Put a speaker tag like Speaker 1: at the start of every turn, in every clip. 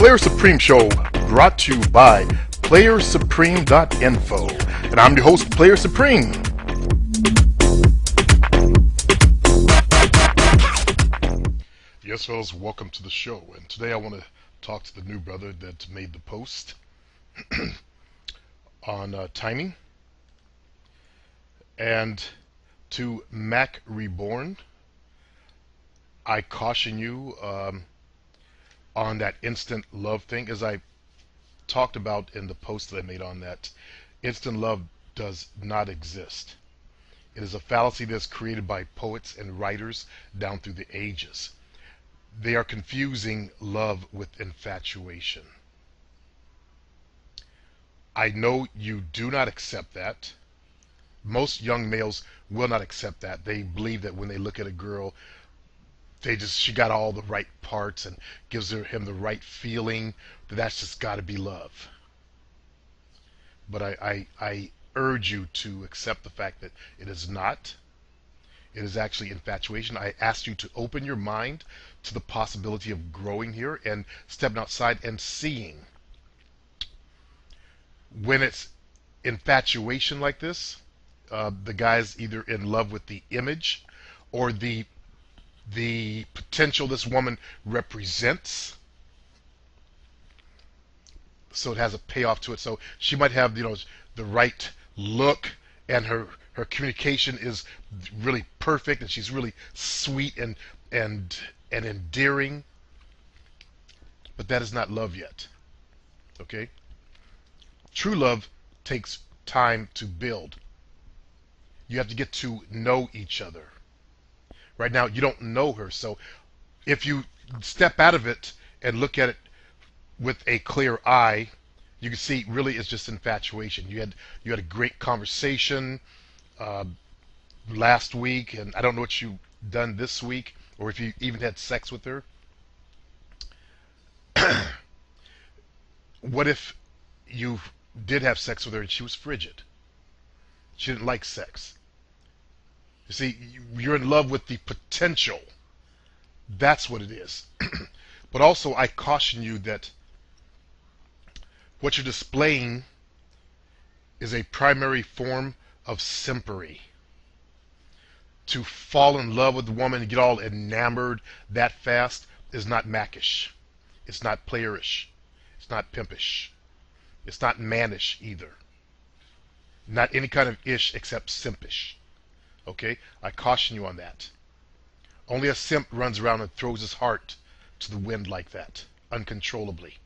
Speaker 1: Player Supreme Show, brought to you by PlayerSupreme.info. And I'm your host, Player Supreme. Yes, fellas, welcome to the show. And today I want to talk to the new brother that made the post on timing. And to Mac Reborn, I caution you on that instant love thing. As I talked about in the post that I made on that, instant love does not exist. It is a fallacy that's created by poets and writers down through the ages. They are confusing love with infatuation. I know you do not accept that. Most young males will not accept that. They believe that when they look at a girl, she got all the right parts and gives him the right feeling, that's just got to be love. But I urge you to accept the fact that it is not. It is actually infatuation. I ask you to open your mind to the possibility of growing here and stepping outside and seeing. When it's infatuation like this, the guy's either in love with the image or the potential this woman represents. So it has a payoff to it. So she might have, the right look, and her communication is really perfect, and she's really sweet and endearing. But that is not love yet. Okay? True love takes time to build. You have to get to know each other. Right now, you don't know her, so if you step out of it and look at it with a clear eye, you can see really it's just infatuation. You had a great conversation last week, and I don't know what you've done this week, or if you even had sex with her. What if you did have sex with her and she was frigid? She didn't like sex. You see, you're in love with the potential. That's what it is. But also, I caution you that what you're displaying is a primary form of simpery. To fall in love with a woman and get all enamored that fast is not mackish. It's not playerish. It's not pimpish. It's not mannish either. Not any kind of ish except simpish. Okay? I caution you on that. Only a simp runs around and throws his heart to the wind like that, uncontrollably.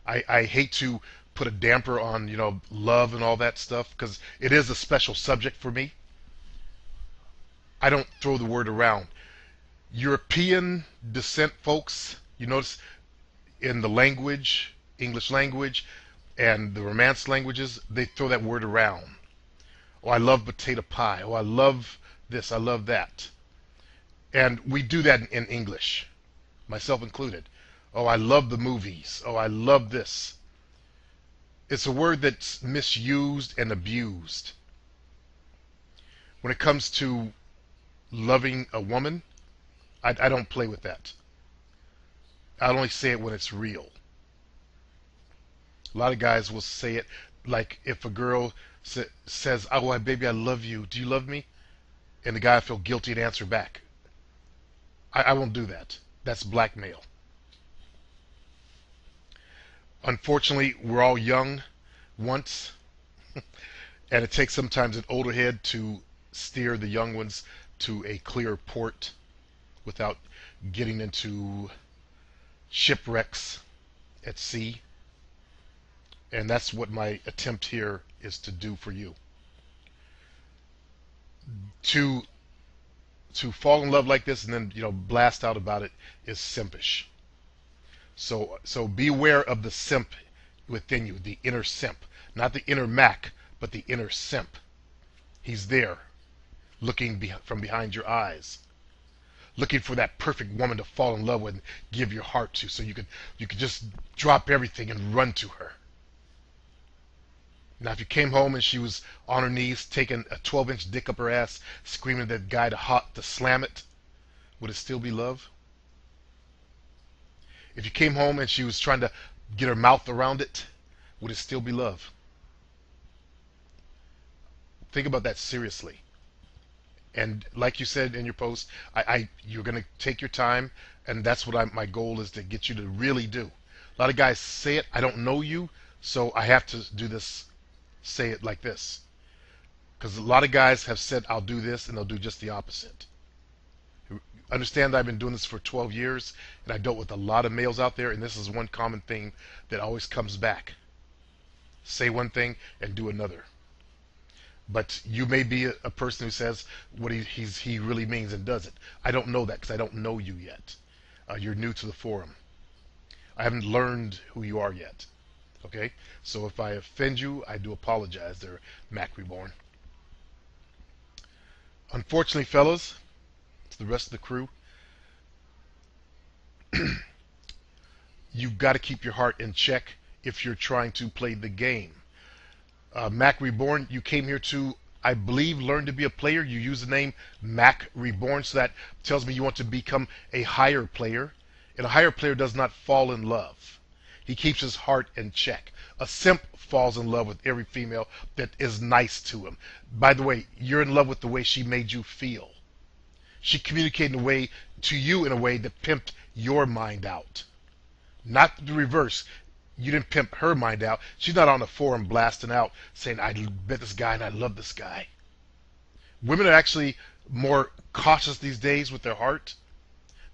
Speaker 1: I hate to put a damper on, love and all that stuff, because it is a special subject for me. I don't throw the word around. European descent folks, you notice in the language, English language, and the Romance languages, they throw that word around. Oh, I love potato pie. Oh, I love this. I love that. And we do that in English, myself included. Oh, I love the movies. Oh, I love this. It's a word that's misused and abused. When it comes to loving a woman, I don't play with that. I only say it when it's real. A lot of guys will say it like if a girl says, "Oh, baby, I love you. Do you love me?" And the guy will feel guilty and answer back. I won't do that. That's blackmail. Unfortunately, we're all young once, and it takes sometimes an older head to steer the young ones to a clear port without getting into shipwrecks at sea. And that's what my attempt here is to do for you. To fall in love like this and then blast out about it is simpish. So beware of the simp within you, the inner simp, not the inner Mac, but the inner simp. He's there, looking from behind your eyes, looking for that perfect woman to fall in love with and give your heart to, so you could just drop everything and run to her. Now, if you came home and she was on her knees taking a 12-inch dick up her ass, screaming at that guy to slam it, would it still be love? If you came home and she was trying to get her mouth around it, would it still be love? Think about that seriously. And like you said in your post, you're gonna take your time, and that's what my goal is to get you to really do. A lot of guys say it, I don't know you, so I have to do this, say it like this. Because a lot of guys have said, I'll do this, and they'll do just the opposite. Understand that I've been doing this for 12 years, and I dealt with a lot of males out there, and this is one common thing that always comes back. Say one thing and do another. But you may be a person who says what he really means and does it. I don't know that because I don't know you yet. You're new to the forum. I haven't learned who you are yet. Okay? So if I offend you, I do apologize there, Mac Reborn. Unfortunately, fellas, to the rest of the crew, you've got to keep your heart in check if you're trying to play the game. Mac Reborn, you came here to, I believe, learn to be a player. You use the name Mac Reborn, so that tells me you want to become a higher player. And a higher player does not fall in love. He keeps his heart in check. A simp falls in love with every female that is nice to him. By the way, you're in love with the way she made you feel. She communicated to you in a way that pimped your mind out. Not the reverse. You didn't pimp her mind out. She's not on the forum blasting out saying, I met this guy and I love this guy. Women are actually more cautious these days with their heart.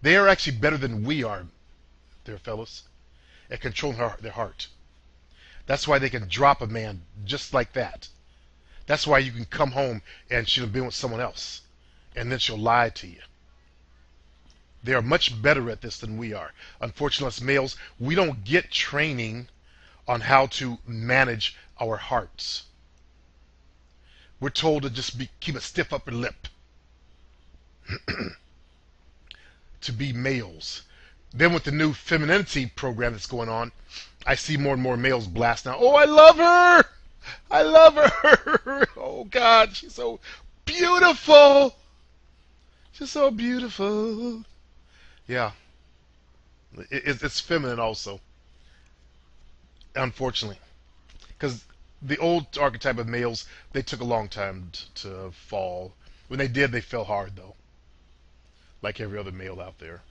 Speaker 1: They are actually better than we are, dear fellas, at controlling their heart. That's why they can drop a man just like that. That's why you can come home and she'll have been with someone else, and then she'll lie to you. They are much better at this than we are. Unfortunately, as males, we don't get training on how to manage our hearts. We're told to just keep a stiff upper lip. To be males. Then with the new femininity program that's going on, I see more and more males blast now. Oh, I love her! I love her! Oh, God, she's so beautiful! She's so beautiful. Yeah, it's feminine also, unfortunately, because the old archetype of males, they took a long time to fall. When they did, they fell hard though, like every other male out there.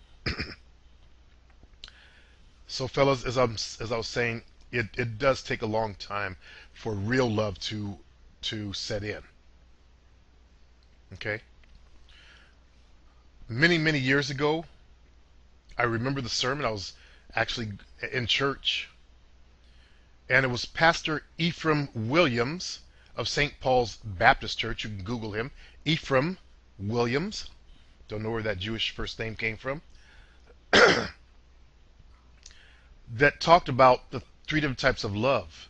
Speaker 1: So, fellas, as I was saying, it does take a long time for real love to set in. Okay, many years ago, I remember the sermon. I was actually in church, and it was Pastor Ephraim Williams of St. Paul's Baptist Church. You can Google him. Ephraim Williams. Don't know where that Jewish first name came from. That talked about the three different types of love.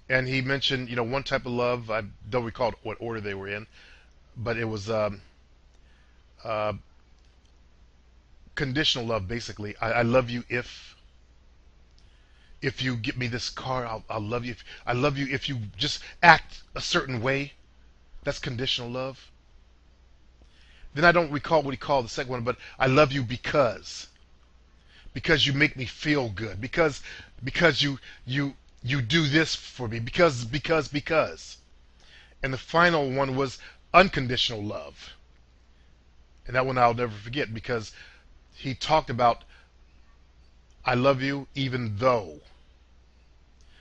Speaker 1: And he mentioned, one type of love. I don't recall what order they were in, but it was conditional love, basically. I love you if you get me this car. I'll love you. I love you if you just act a certain way. That's conditional love. Then I don't recall what he called the second one, but I love you because you make me feel good, because you do this for me, because. And the final one was unconditional love. And that one I'll never forget, because he talked about, I love you even though.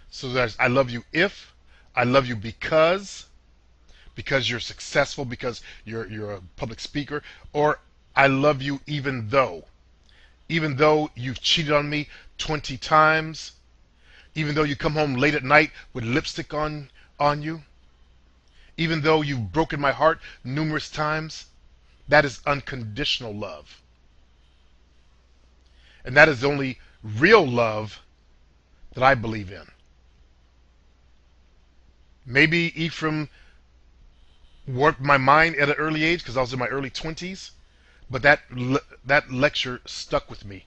Speaker 1: So there's, I love you if, I love you because you're successful, because you're a public speaker, or I love you even though you've cheated on me 20 times, even though you come home late at night with lipstick on you, even though you've broken my heart numerous times. That is unconditional love. And that is the only real love that I believe in. Maybe Ephraim warped my mind at an early age because I was in my early 20s, but that lecture stuck with me.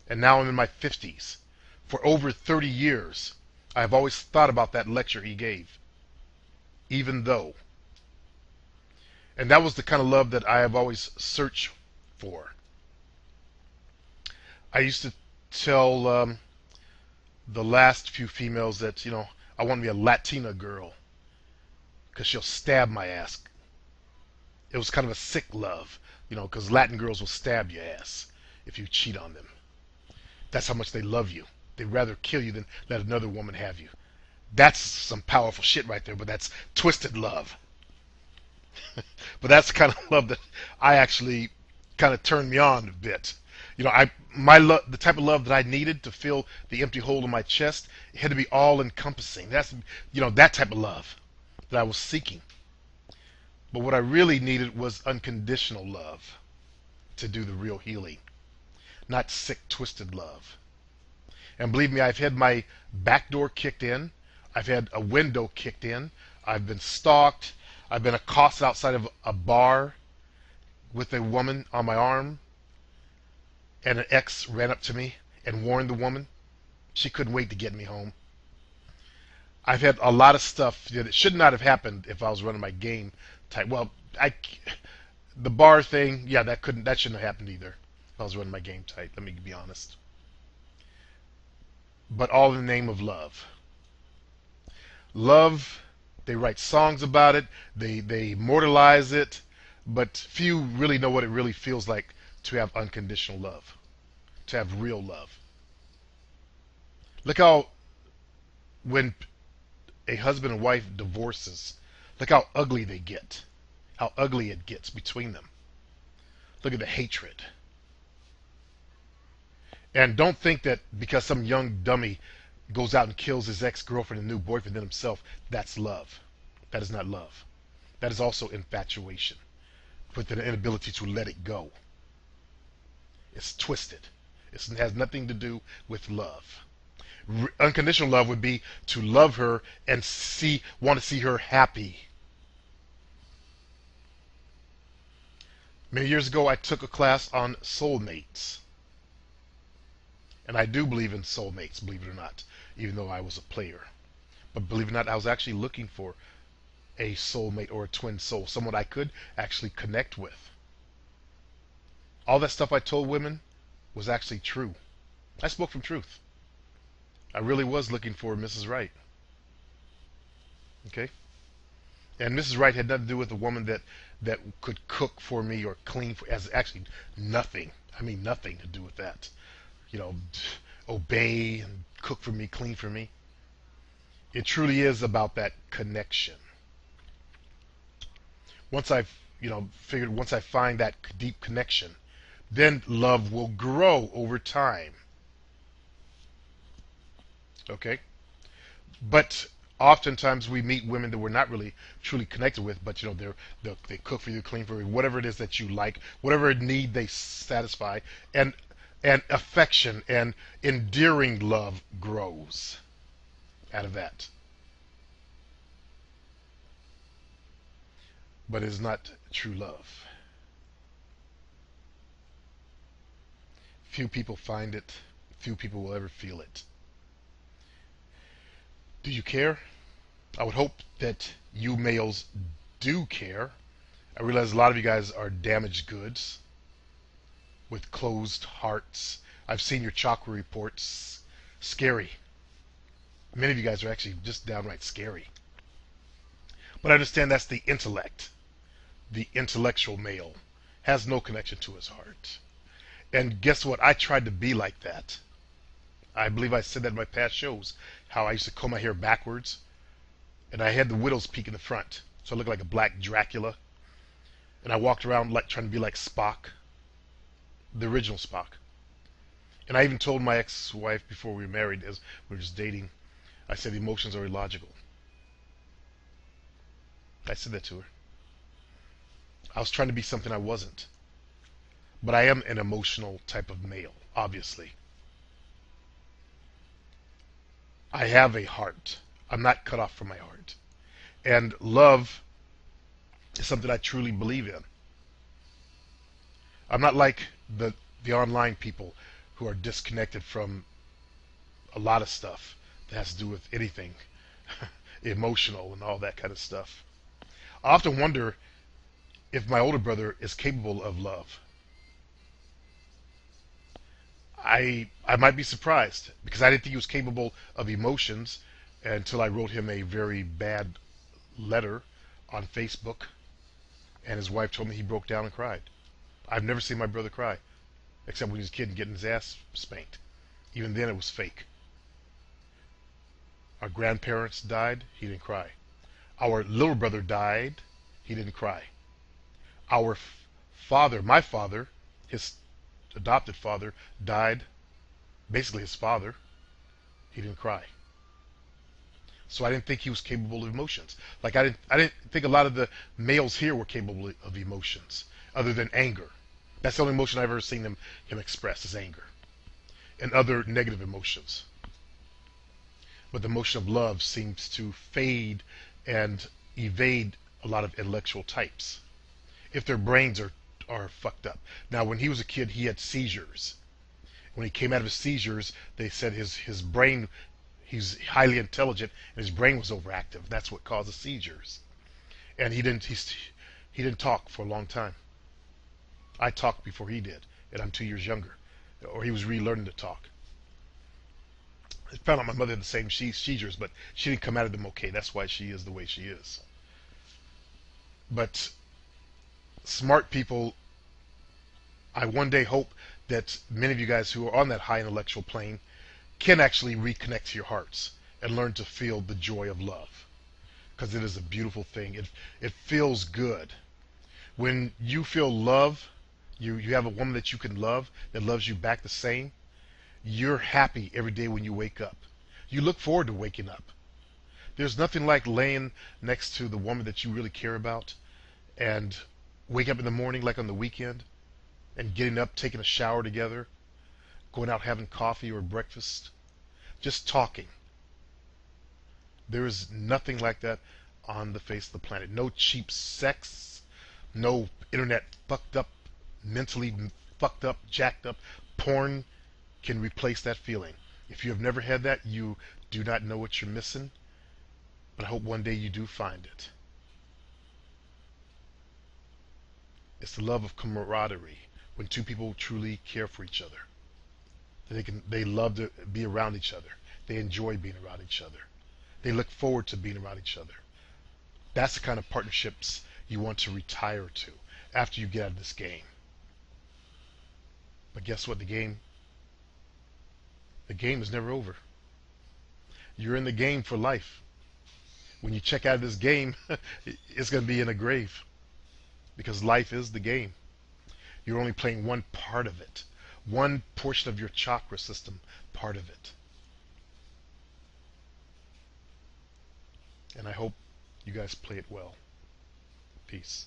Speaker 1: And now I'm in my 50s. For over 30 years, I've always thought about that lecture he gave. Even though. And that was the kind of love that I have always searched for. I used to tell the last few females that, I want to be a Latina girl because she'll stab my ass. It was kind of a sick love, because Latin girls will stab your ass if you cheat on them. That's how much they love you. They'd rather kill you than let another woman have you. That's some powerful shit right there, but that's twisted love. But that's the kind of love that I actually kind of turned me on a bit. The type of love that I needed to fill the empty hole in my chest, it had to be all encompassing. That's that type of love that I was seeking. But what I really needed was unconditional love to do the real healing, not sick, twisted love. And believe me, I've had my back door kicked in. I've had a window kicked in. I've been stalked. I've been accosted outside of a bar with a woman on my arm. And an ex ran up to me and warned the woman. She couldn't wait to get me home. I've had a lot of stuff that should not have happened if I was running my game tight. Well, the bar thing, yeah, that shouldn't have happened either if I was running my game tight. Let me be honest. But all in the name of love. Love, they write songs about it, they immortalize it, but few really know what it really feels like to have unconditional love, to have real love. Look how, when a husband and wife divorces, look how ugly they get, how ugly it gets between them. Look at the hatred. And don't think that because some young dummy goes out and kills his ex-girlfriend and new boyfriend than himself, that's love. That is not love. That is also infatuation with the inability to let it go. It's twisted. It has nothing to do with love. Unconditional love would be to love her and want to see her happy. Many years ago, I took a class on soulmates. And I do believe in soulmates, believe it or not, even though I was a player. But believe it or not, I was actually looking for a soulmate or a twin soul, someone I could actually connect with. All that stuff I told women was actually true. I spoke from truth. I really was looking for Mrs. Right. Okay? And Mrs. Right had nothing to do with a woman that could cook for me or clean for, as actually nothing. I mean nothing to do with that. Obey and cook for me, clean for me. It truly is about that connection. Once I've, figured, once I find that deep connection, then love will grow over time. Okay? But oftentimes we meet women that we're not really truly connected with, but they cook for you, clean for you, whatever it is that you like, whatever need they satisfy, and affection and endearing love grows out of that. But it is not true love. Few people find it. Few people will ever feel it. Do you care? I would hope that you males do care. I realize a lot of you guys are damaged goods with closed hearts. I've seen your chakra reports. Scary. Many of you guys are actually just downright scary. But I understand that's the intellect. The intellectual male has no connection to his heart. And guess what? I tried to be like that. I believe I said that in my past shows, how I used to comb my hair backwards, and I had the widow's peak in the front, so I looked like a black Dracula. And I walked around like trying to be like Spock, the original Spock. And I even told my ex-wife before we were married, as we were just dating, I said emotions are illogical. I said that to her. I was trying to be something I wasn't. But I am an emotional type of male, obviously. I have a heart. I'm not cut off from my heart. And love is something I truly believe in. I'm not like the online people who are disconnected from a lot of stuff that has to do with anything emotional and all that kind of stuff. I often wonder if my older brother is capable of love. I might be surprised because I didn't think he was capable of emotions until I wrote him a very bad letter on Facebook, and his wife told me he broke down and cried. I've never seen my brother cry except when he was a kid and getting his ass spanked. Even then, it was fake. Our grandparents died. He didn't cry. Our little brother died. He didn't cry. Our father, my father, his adopted father, died. Basically, his father. He didn't cry. So I didn't think he was capable of emotions. Like I didn't think a lot of the males here were capable of emotions, other than anger. That's the only emotion I've ever seen him express is anger, and other negative emotions. But the emotion of love seems to fade and evade a lot of intellectual types if their brains are fucked up. Now, when he was a kid, he had seizures. When he came out of his seizures, they said his brain, he's highly intelligent and his brain was overactive. That's what causes seizures. And he didn't talk for a long time. I talked before he did, and I'm 2 years younger. Or he was relearning to talk. I found out my mother had the same seizures, but she didn't come out of them okay. That's why she is the way she is. But smart people, I one day hope that many of you guys who are on that high intellectual plane can actually reconnect to your hearts and learn to feel the joy of love. Because it is a beautiful thing. It feels good. When you feel love, you have a woman that you can love that loves you back the same, you're happy every day when you wake up. You look forward to waking up. There's nothing like laying next to the woman that you really care about and wake up in the morning like on the weekend and getting up, taking a shower together, going out having coffee or breakfast, just talking. There is nothing like that on the face of the planet. No cheap sex, no internet fucked up, mentally fucked up, jacked up porn can replace that feeling. If you have never had that, you do not know what you're missing, but I hope one day you do find it. It's the love of camaraderie, when two people truly care for each other. They love to be around each other. They enjoy being around each other. They look forward to being around each other. That's the kind of partnerships you want to retire to after you get out of this game. But guess what? The game is never over. You're in the game for life. When you check out of this game, it's going to be in a grave, because life is the game. You're only playing one part of it, one portion of your chakra system, part of it. And I hope you guys play it well. Peace.